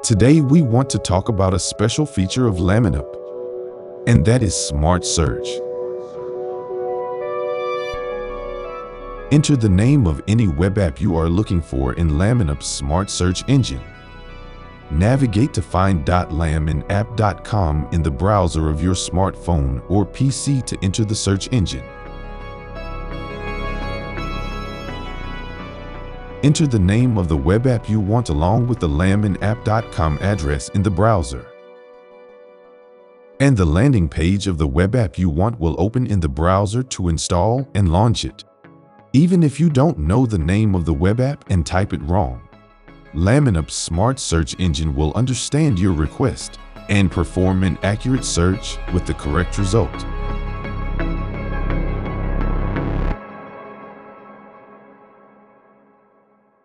Today we want to talk about a special feature of LaminApp, and that is Smart Search. Enter the name of any web app you are looking for in LaminApp's Smart Search engine. Navigate to find.lamanapp.com in the browser of your smartphone or PC to enter the search engine. Enter the name of the web app you want along with the LaminApp.com address in the browser. And the landing page of the web app you want will open in the browser to install and launch it. Even if you don't know the name of the web app and type it wrong, LaminApp's Smart Search engine will understand your request and perform an accurate search with the correct result.